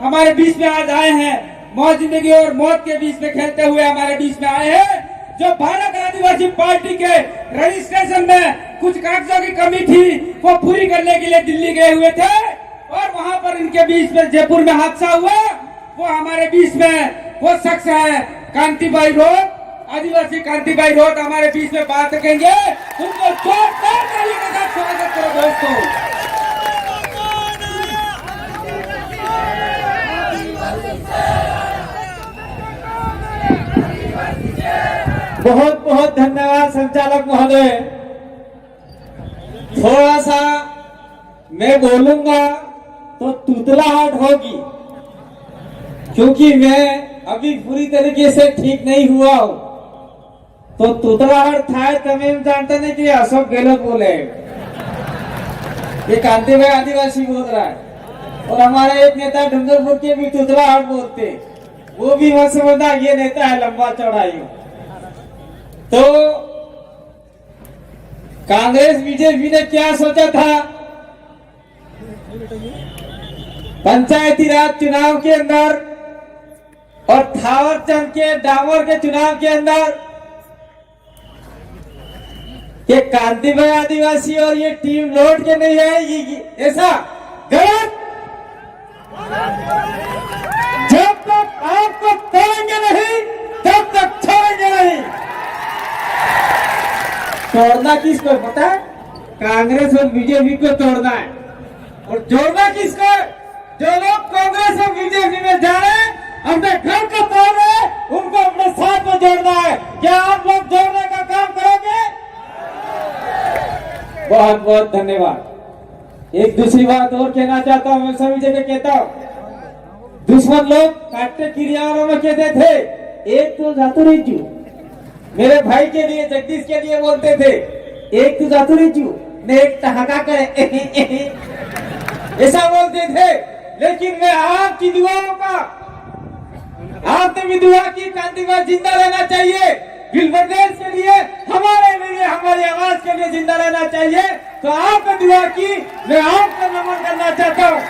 हमारे बीच में आज आए हैं, मौत जिंदगी और मौत के बीच में खेलते हुए हमारे बीच में आए हैं। जो भारत आदिवासी पार्टी के रजिस्ट्रेशन में कुछ कागजों की कमी थी वो पूरी करने के लिए दिल्ली गए हुए थे और वहां पर इनके बीच में जयपुर में हादसा हुआ। वो हमारे बीच में वो शख्स है कांतिभाई रोत, आदिवासी कांतिभाई रोत हमारे बीच में बात रखेंगे। उनको जोरदार तालियों के साथ स्वागत करो दोस्तों। बहुत बहुत धन्यवाद संचालक महोदय। थोड़ा सा मैं बोलूंगा तो तुतलाहट होगी, क्योंकि मैं अभी पूरी तरीके से ठीक नहीं हुआ हूं। तो तुतलाहट था तमें जानते नहीं कि अशोक गहलोत बोले, ये कांतिभाई आदिवासी बोल रहा है। और हमारा एक नेता डूंगरपुर के भी तुतलाहट बोलते, वो भी मत समझना ये नेता है लंबा चौड़ाई। तो कांग्रेस बीजेपी ने क्या सोचा था, पंचायती राज चुनाव के अंदर और थावरचंद के डामर के चुनाव के अंदर ये कांतिभाई आदिवासी और ये टीम लौट के नहीं आएगी, ऐसा गलत। जब तक आपको तोड़ेंगे नहीं तब तक छोड़ेंगे नहीं। तोड़ना किसको पता है? कांग्रेस और बीजेपी को तोड़ना है। और जोड़ना किसको? जो लोग कांग्रेस और बीजेपी में जा रहे हैं, अपने घर को तोड़ रहे हैं, उनको अपने साथ में जोड़ना है। क्या आप लोग जोड़ने का काम करोगे? बहुत बहुत धन्यवाद। एक दूसरी बात और कहना चाहता हूँ, मैं सभी जगह कहता हूँ, दुश्मन लोग काटते क्रियाओं में कहते थे एक तो जातु रेजू, मेरे भाई के लिए जगदीश के लिए बोलते थे एक तो जातु रेजू ने एक ठहाका करे ऐसा बोलते थे। लेकिन मैं आपकी दुआओं का, आपने भी दुआ की कांतिभाई जिंदा रहना चाहिए, बिल प्रदेश के लिए, हमारे लिए, हमारी आवाज के लिए जिंदा रहना चाहिए। तो आपने दुआ की, मैं आपको नमन करना चाहता हूँ।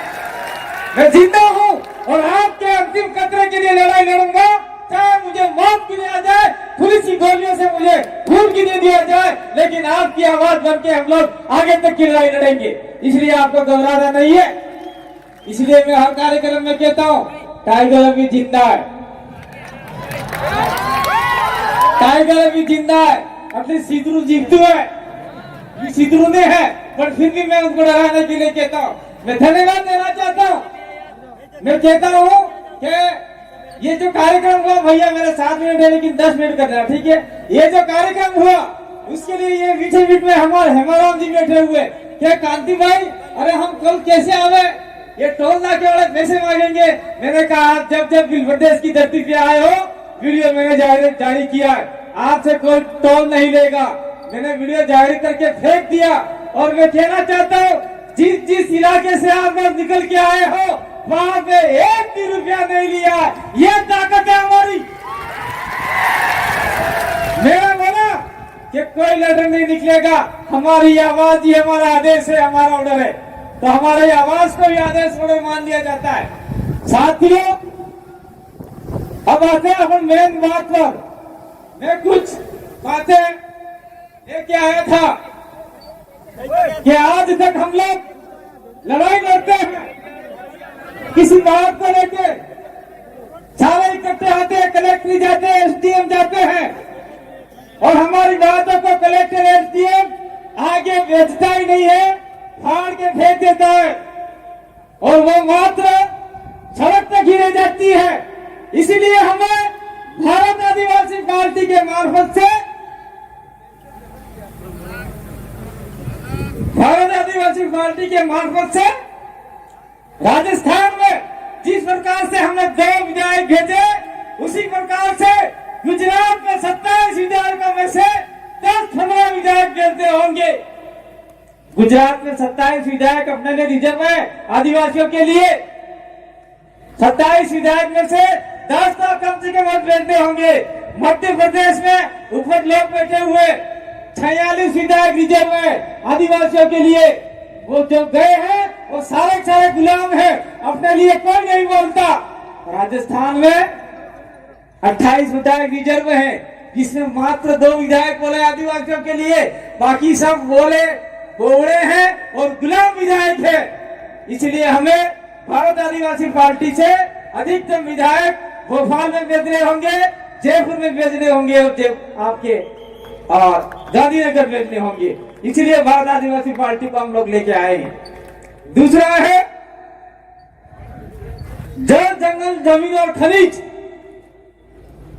मैं जिंदा हूँ और आपके अंतिम कतरे के लिए लड़ाई लड़ूंगा, चाहे मुझे मौत भी आ जाए, पुलिस की गोलियों से मुझे खून की दे दिया जाए, लेकिन आपकी आवाज बन के हम लोग आगे तक की लड़ाई लड़ेंगे। इसलिए आपको घबराना नहीं है। इसलिए मैं हर कार्यक्रम में कहता हूँ टाइगर अभी जिंदा है, टाइगर अभी जिंदा है। अपने सिद्धू जीतू है, सिद्धू ने है, पर फिर भी मैं उनको डराने के लिए कहता हूँ। मैं धन्यवाद देना चाहता हूँ। मैं कहता हूँ कि ये जो कार्यक्रम हुआ, भैया मेरे 7 मिनट है लेकिन 10 मिनट करना, ठीक है? ये जो कार्यक्रम हुआ उसके लिए ये बीच बीच में हमारे हेमाराम जी बैठे हुए, क्या कांतिभाई अरे हम कल कैसे आवे, ये टोल नाके वाले पैसे मांगेंगे। मैंने कहा जब जब बिल प्रदेश की धरती पे आए हो, वीडियो मैंने जारी किया है, आपसे कोई टोल नहीं लेगा। मैंने वीडियो जारी करके फेंक दिया। और मैं कहना चाहता हूँ, जिस जिस इलाके से आप लोग निकल के आए हो वहां पे 1 भी रुपया नहीं लिया। ये ताकत है हमारी। मेरा बोला कि कोई लेटर नहीं निकलेगा, हमारी आवाज ही हमारा आदेश है, हमारा ऑर्डर है। तो हमारी आवाज को भी आदेश ऑर्डर मान लिया जाता है। साथियों, अब आते हैं अपन मेन बात पर। मैं कुछ बातें लेके आया था कि आज तक हम लोग लड़ाई लड़ते हैं किसी बात को लेके, सारे इकट्ठे आते हैं, कलेक्टर जाते हैं, एसडीएम जाते हैं, और हमारी बातों को कलेक्टर एसडीएम आगे बेचता ही नहीं है, फाड़ के फेंक देता है, और वो मात्र सड़क तक ही रह जाती है। इसलिए हमें भारत आदिवासी पार्टी के मार्फत से, भारत आदिवासी पार्टी के मार्फत से राजस्थान में जिस प्रकार से हमने 2 विधायक भेजे, उसी प्रकार से गुजरात में 27 विधायकों में से 10-15 विधायक भेजते होंगे। गुजरात में 27 विधायक अपने लिए रिजर्व है आदिवासियों के लिए। 27 विधायक में से 10 तो कम से कम भेजते होंगे। मध्य प्रदेश में ऊपर लोग बैठे हुए 46 विधायक रिजर्व है आदिवासियों के लिए। वो जो गए हैं वो सारे सारे गुलाम है, अपने लिए कोई नहीं बोलता। राजस्थान में 28 विधायक रिजर्व है, जिसमें मात्र 2 विधायक बोले आदिवासियों के लिए, बाकी सब बोले बोले हैं और गुलाम विधायक है। इसलिए हमें भारत आदिवासी पार्टी से अधिकतम विधायक भोपाल में भेजने होंगे, जयपुर में भेजने होंगे और आपके और गांधीनगर भेजने होंगे। इसलिए भारत आदिवासी पार्टी को हम लोग लेके आए हैं। दूसरा है जल जंगल जमीन और खनिज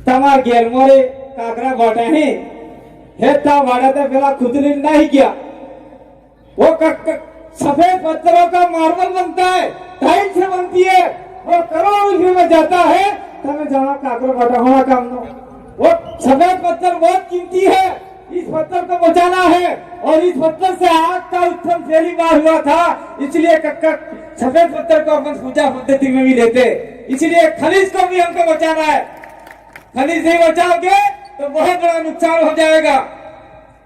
तमार गेल मोरे काकरा बाटे हैं हेता बाड़ा तो पहला खुदली नहीं किया। वो सफेद पत्थरों का मार्बल बनता है, टाइल से बनती है, वो करोड़ों रुपये में जाता है। तब जहाँ काकरा बाटा होना काम नो, वो सफेद पत्थर बहुत कीमती है, इस पत्थर को बचाना है। और इस पत्थर से आग का उत्थान पहली बार हुआ था, इसलिए सफेद पत्थर को अपन पूजा पद्धति में भी लेते। इसलिए खनिज को भी हमको बचाना है। खनिज नहीं बचाओगे तो बहुत बड़ा नुकसान हो जाएगा।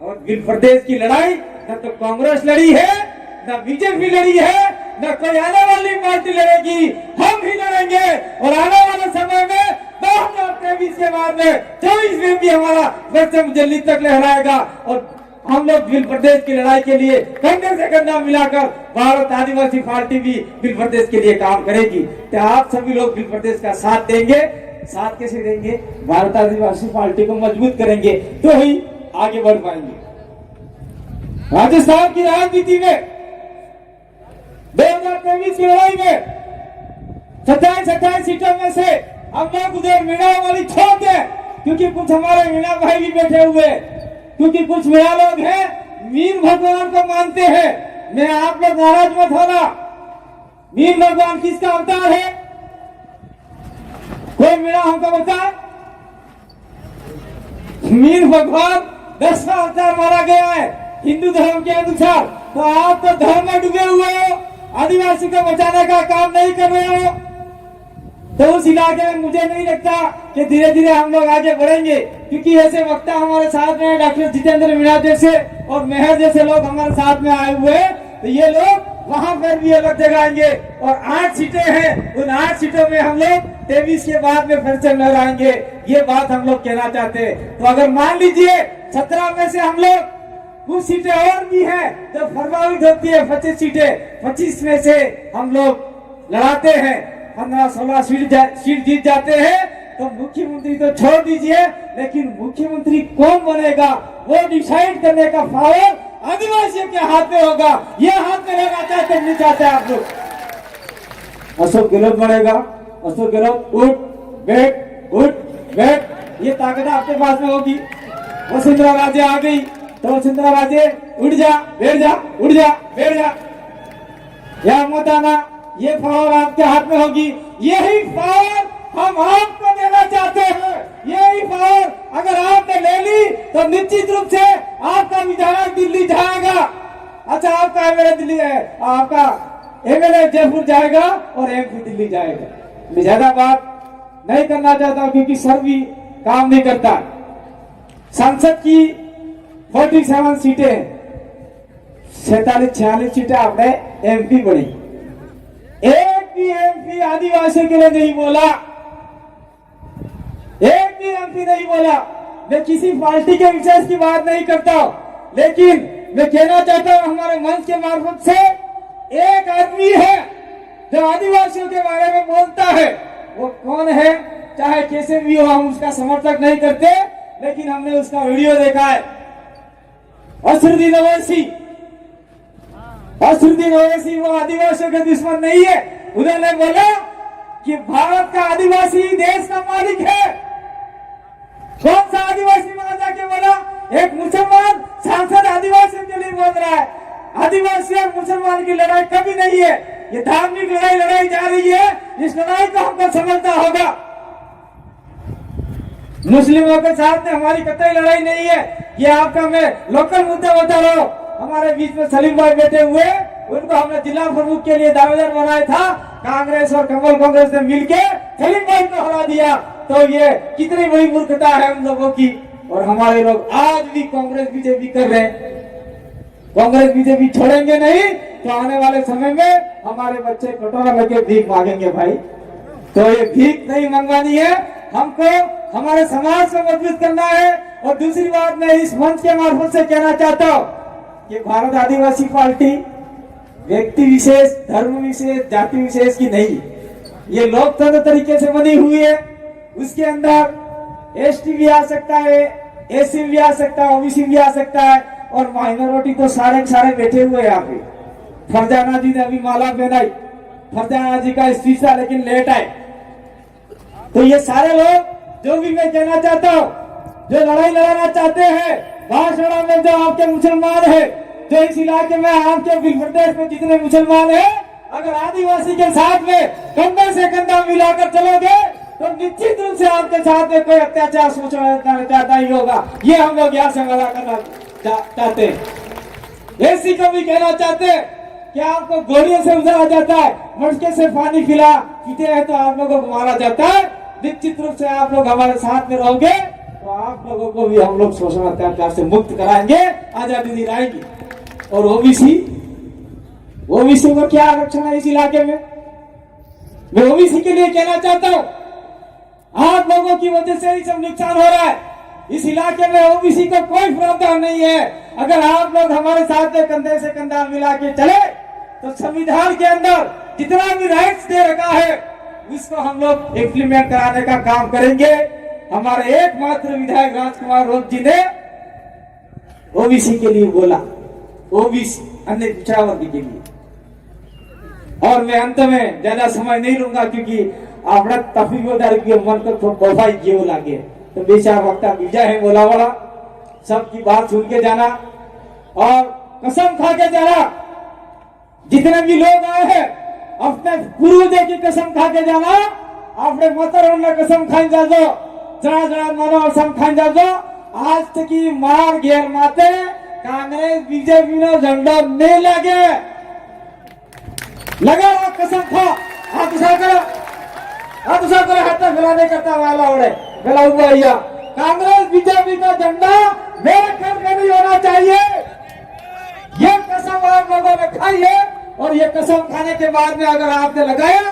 और बिल प्रदेश की लड़ाई न तो कांग्रेस लड़ी है, न बीजेपी लड़ी है, न कोई आने वाली पार्टी लड़ेगी, हम ही लड़ेंगे। और आने वाले समय में 2023 के बाद में 24 में भी हमारा परचम दिल्ली तक लहराएगा। और हम लोग बिल प्रदेश की लड़ाई के लिए कंधे से कंधा मिलाकर भारत आदिवासी पार्टी भी बिल प्रदेश के लिए काम करेगी। तो आप सभी लोग बिल प्रदेश का साथ देंगे। साथ कैसे देंगे? भारत आदिवासी पार्टी को मजबूत करेंगे तो ही आगे बढ़ पाएंगे। राजस्थान की राजनीति में 2023 की लड़ाई में 27 सीटों में से हम लोग उधर मीणा वाली छोड़ दें, क्योंकि कुछ हमारे मीणा भाई भी बैठे हुए, क्योंकि कुछ मीणा लोग हैं मीन भगवान को मानते हैं। मैं आप लोग नाराज मत होना, मीन भगवान किसका अवतार है? कोई मीणा हमको बताए? मीन भगवान 10वां अवतार माना गया है हिंदू धर्म के अनुसार। तो आप तो धर्म में डूबे हुए हो, आदिवासी को बचाने का काम नहीं कर रहे हो। तो उस इलाके में मुझे नहीं लगता कि धीरे धीरे हम लोग आगे बढ़ेंगे, क्योंकि ऐसे वक्ता हमारे साथ में डॉक्टर जितेंद्र मीणा जैसे और मेहर जैसे लोग हमारे साथ में आए हुए हैं। तो ये लोग वहां पर भी अलग जगाएंगे। और 8 सीटें हैं, उन 8 सीटों में हम लोग 23 के बाद में फिर से लहराएंगे। ये बात हम लोग कहना चाहते हैं। तो अगर मान लीजिए 17 में से हम लोग कुछ सीटें और भी हैं जो प्रभावित होती है, 25 सीटें, 25 में से हम लोग लड़ाते हैं, 15-16 सीट जीत जाते हैं, तो मुख्यमंत्री तो छोड़ दीजिए, लेकिन मुख्यमंत्री कौन बनेगा वो डिसाइड करने का पावर आदिवासियों के हाथ में होगा। ये हाथ में रहना चाहते नहीं चाहते आप लोग। अशोक गहलोत बनेगा, अशोक गहलोत उठ बैठ, ये ताकत आपके पास में होगी। वसुंधरा राजे आ गई तो वसुंधरा राजे उठ जा बैठ जा, या मत आना, ये पावर आपके हाथ में होगी। यही पावर हम आपको देना चाहते हैं। यही पावर अगर आपने ले ली तो निश्चित रूप से आपका विधायक दिल्ली जाएगा। अच्छा, आपका एमएलए दिल्ली है, आपका एमएलए जयपुर जाएगा और एमपी दिल्ली जाएगा। मैं ज्यादा बात नहीं करना चाहता हूं, क्योंकि सर भी काम नहीं करता। संसद की 47 सीटें, 47-46 सीटें आपने एमपी बनी। एक भी एमपी आदिवासियों के लिए नहीं बोला, एक भी एमपी नहीं बोला। मैं किसी पार्टी के विशेष की बात नहीं करता, लेकिन मैं कहना चाहता हूं हमारे मंच के मार्फत से, एक आदमी है जो आदिवासियों के बारे में बोलता है। वो कौन है? चाहे कैसे भी हो, हम उसका समर्थक नहीं करते, लेकिन हमने उसका वीडियो देखा है। असरुद्दीन ओवैसी वो आदिवासियों के दुश्मन नहीं है। उन्होंने बोला कि भारत का आदिवासी देश का मालिक है। कौन सा आदिवासी वहां जाके बोला? एक मुसलमान सांसद आदिवासियों के लिए बोल रहा है। आदिवासी और मुसलमान की लड़ाई कभी नहीं है, ये धार्मिक लड़ाई लड़ाई जा रही है। इस लड़ाई को हमको समझना होगा। मुस्लिमों के साथ में हमारी कतई लड़ाई नहीं है। ये आपका मैं लोकल मुद्दा बता रहा हूँ। हमारे बीच में सलीम भाई बैठे हुए, उनको हमने जिला प्रमुख के लिए दावेदार बनाया था। कांग्रेस और कमल कांग्रेस ने मिलकर सलीम भाई को हरा दिया। तो ये कितनी बड़ी मूर्खता है उन लोगों की। और हमारे लोग आज भी कांग्रेस बीजेपी कर रहे हैं। कांग्रेस बीजेपी छोड़ेंगे नहीं, तो आने वाले समय में हमारे बच्चे कटोरा लेके भीख मांगेंगे भाई। तो ये भीख नहीं मंगवानी है, हमको हमारे समाज को मजबूत करना है। और दूसरी बात मैं इस मंच के मार्फत से कहना चाहता हूँ कि भारत आदिवासी पार्टी व्यक्ति विशेष, धर्म विशेष, जाति विशेष की नहीं, ये लोकतंत्र तरीके से बनी हुई है। उसके अंदर एसटी भी आ सकता है, एससी भी आ सकता है, ओबीसी भी आ सकता है, और माइनॉरिटी तो सारे के सारे बैठे हुए यहाँ पे। फरजाना जी ने अभी माला पहनाई, फरजाना जी का स्पीच था लेकिन लेट आए। तो ये सारे लोग, जो भी मैं कहना चाहता हूँ, जो लड़ाई लड़ाना चाहते हैं, भाषण में जो आपके मुसलमान है, जो इस इलाके में आपके प्रदेश में जितने मुसलमान है, अगर आदिवासी के साथ में कंधे से कंधा मिलाकर चलोगे तो निश्चित रूप से आपके साथ में कोई अत्याचार सोचना चाहता ही होगा। ये हम लोग यहाँ से मना करना चाहते हैं। एसी को भी कहना चाहते हैं कि आपको गोलियों से उजाड़ा जाता है, मटके से पानी पीते हैं तो आप लोगों को मारा जाता है। निश्चित रूप से आप लोग हमारे साथ में रहोगे तो आप लोगों को भी हम लोग शोषण अत्याचार से मुक्त कराएंगे, आजादी दिलाएंगे। और ओबीसी को क्या आरक्षण है इस इलाके में? मैं ओबीसी के लिए कहना चाहता हूँ, आप लोगों की वजह से ही सब नुकसान हो रहा है। इस इलाके में ओबीसी को कोई प्रावधान नहीं है। अगर आप लोग हमारे साथ में कंधे से कंधा मिला के चले तो संविधान के अंदर जितना भी राइट्स दे रखा है उसको हम लोग इम्प्लीमेंट कराने का काम करेंगे। हमारे एकमात्र विधायक राजकुमार रोज जी ने ओबीसी के लिए बोला, ओबीसी अन्य पिछड़ा वर्ग के लिए। और मैं अंत में ज्यादा समय नहीं लूंगा क्योंकि अपना तफीदार के मन को बफाई जेव लागे, तो बेचार वक्ता बीजा है बोला वाला, सबकी बात सुन के जाना और कसम खा के जाना। जितने भी लोग आए हैं अपने पूर्वजों की कसम खा के जाना, अपने मतरों ने कसम खाई जा दो, जरा जरा मानो और सम खाई जा दो। आज तक की मार घेर माते कांग्रेस बीजेपी ने झंडा नहीं लगे लगा कसम खा। हाथ उठा करो, हाथ उठा करो, हाथ फैलाने करता वाला ओढ़े फैला हुआ भैया। कांग्रेस बीजेपी का झंडा मेरे घर में नहीं होना चाहिए। ये कसम आप लोगों ने खाई है और ये कसम खाने के बाद में अगर आपने लगाया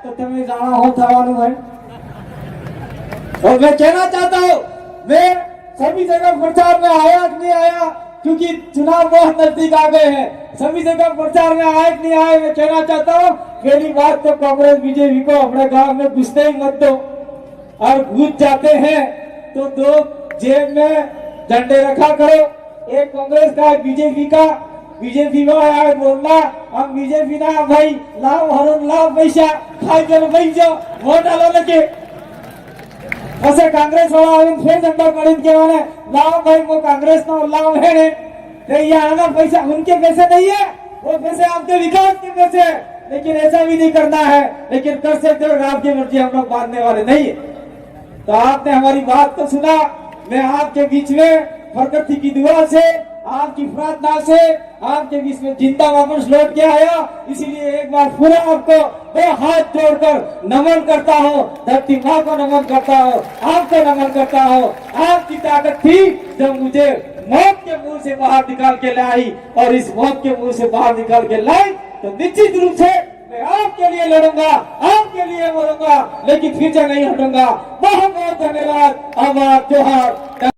तो तुम्हें जाना हो थवानु है। और मैं कहना चाहता हूँ, मैं सभी जगह प्रचार में आया कि नहीं आया क्योंकि चुनाव बहुत नजदीक आ गए हैं, सभी जगह प्रचार में आए कि नहीं आए। मैं कहना चाहता हूँ, पहली बात तो कांग्रेस बीजेपी को अपने गांव में घुसते ही मत दो, और घुस जाते हैं तो दो जेब में झंडे रखा करो, एक कांग्रेस का एक बीजेपी का। बीजेपी में आए बोलना हम बीजेपी ना भाई, लाओ हरण लाओ पैसा खाई चलो भाई जाओ वोट डालो लगे। ऐसे कांग्रेस वाला फिर झंडा खरीद के वाले लाओ भाई वो कांग्रेस ना लाओ है तो ये आना पैसा उनके पैसे नहीं है, वो पैसे आपके विकास के पैसे है। लेकिन ऐसा भी नहीं करना है, लेकिन कर सकते हो आपकी मर्जी, हम लोग बांधने वाले नहीं है। तो आपने हमारी बात तो सुना, मैं आपके बीच में प्रकृति की दुआ से, आपकी प्रार्थना से आपके बीच में जिंदा वापस लौट के आया। इसीलिए एक बार पूरा आपको दो हाथ जोड़कर नमन करता हूँ, धरती माँ को नमन करता हूँ, आपको नमन करता हूँ। आपकी ताकत थी जब मुझे मौत के मुंह से बाहर निकाल के लाई, और इस मौत के मुंह से बाहर निकाल के लाई तो निश्चित रूप से मैं आपके लिए लड़ूंगा, आपके लिए मरूंगा, लेकिन पीछे नहीं हटूंगा। बहुत बहुत धन्यवाद। आभार, जोहार।